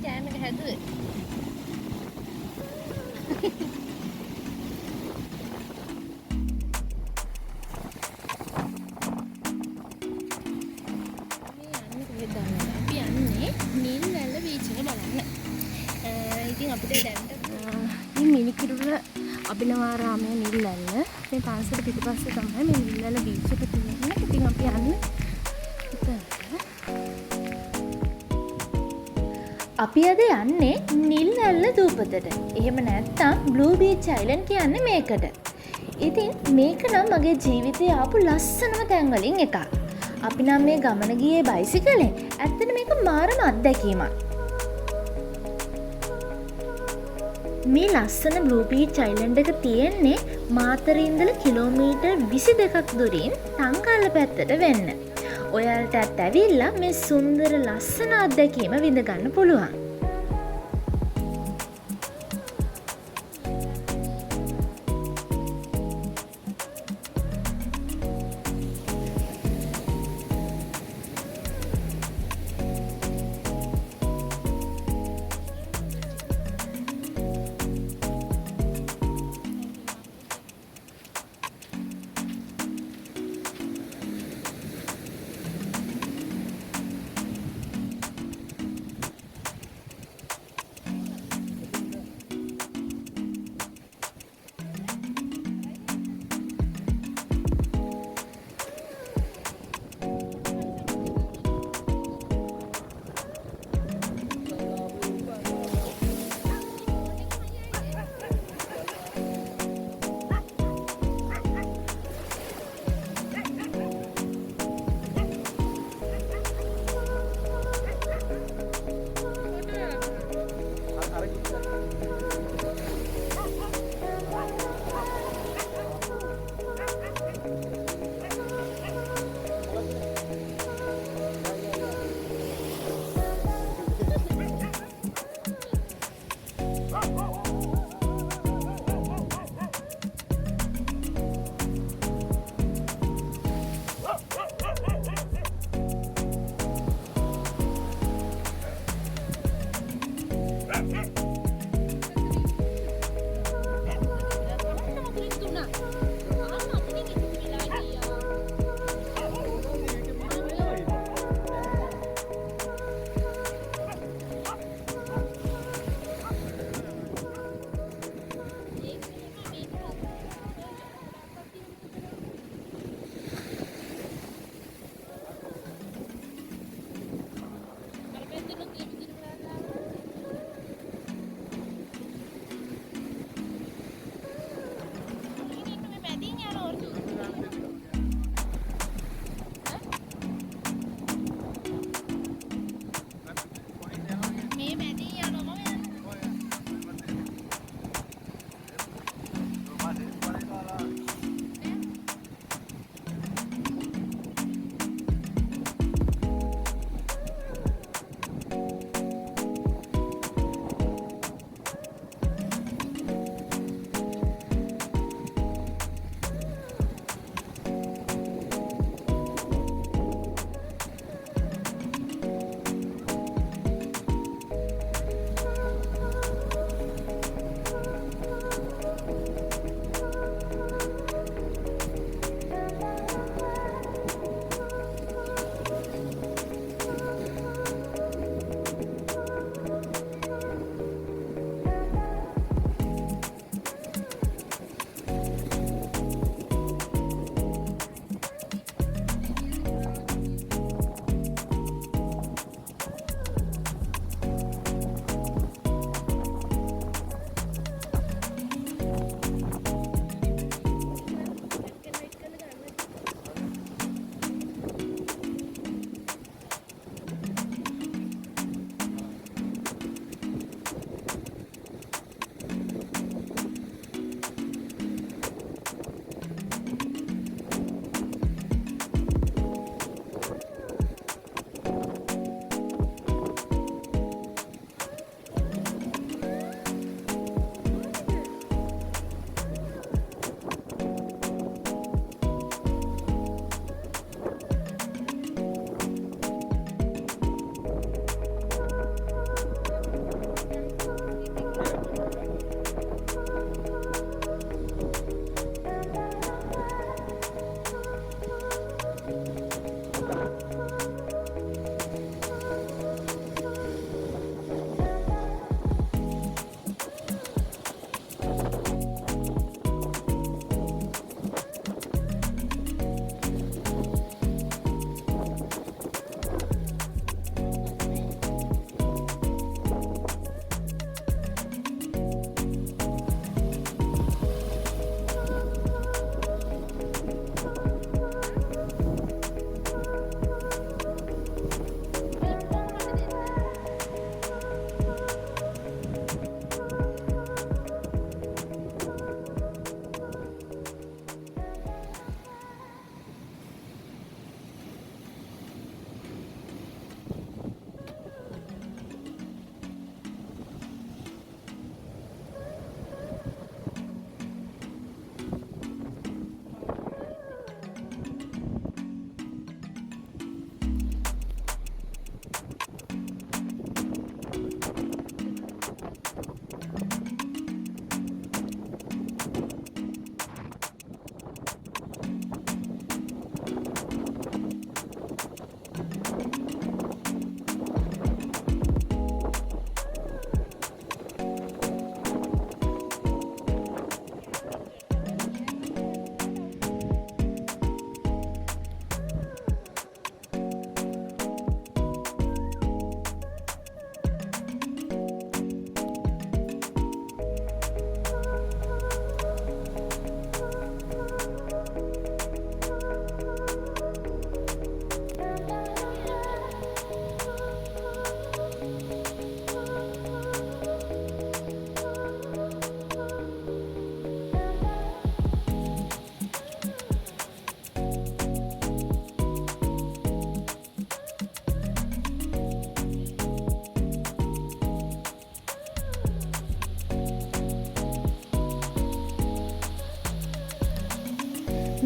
කෑම එක හැදුවේ. අපි යන්නේ නිල්වැල්ල බීච් එක බලන්න. ඉතින් අපිට දැන් මේ මිනිකිරුල අභිනවාරාමයේ නිල්වැල්ල මේ පන්සල පිටිපස්සේ තමයි මේ නිල්වැල්ල බීච් එක තියෙන්නේ. ඉතින් අපි යන්නේ අපි අද යන්නේ නිල්වැල්ල දූපතට. එහෙම නැත්නම් බ්ලූ බීච් අයිලන්ඩ් කියන්නේ මේකට. ඉතින් මේක නම් මගේ ජීවිතයේ ආපු ලස්සනම තැන් වලින් එකක්. අපි නම් මේ ගමන ගියේ බයිසිකලෙන්. ඇත්තට මේක මාරම අත්දැකීමක්. මේ ලස්සන බ්ලූ බීච් අයිලන්ඩ් එක තියෙන්නේ මාතරේ ඉඳලා කිලෝමීටර් 22ක් දුරින් ටංකල්ල පැත්තට වෙන්න. ඔයාලටත් ඇවිල්ලා මේ සුන්දර ලස්සන අත්දැකීම විඳ ගන්න පුළුවන්.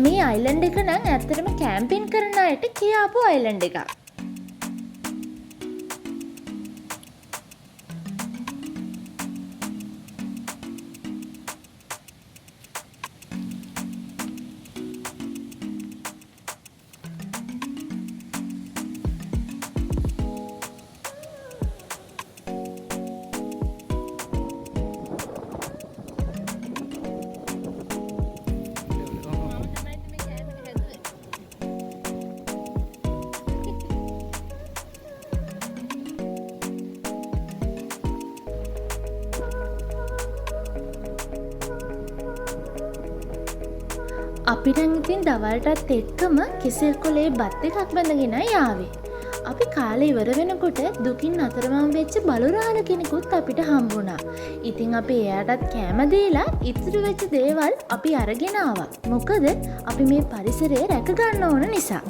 මේ අයිලන්ඩ් එක නම් ඇත්තටම කැම්පින් කරන අයට කියාපු අයිලන්ඩ් එකක්. අපි නම් ඉතින් දවල්ටත් එක්කම කෙසෙල් කොලේ බත් එකක් බඳගෙන යාවේ. අපි කාලේ ඉවර වෙනකොට දුකින් අතරමං වෙච්ච බලුරාළ කෙනෙකුත් අපිට හම්බුණා. ඉතින් අපි එයාටත් කෑම දීලා ඉතුරු වෙච්ච දේවල් අපි අරගෙන ආවා. මොකද අපි මේ පරිසරය රැක ගන්න ඕන නිසා.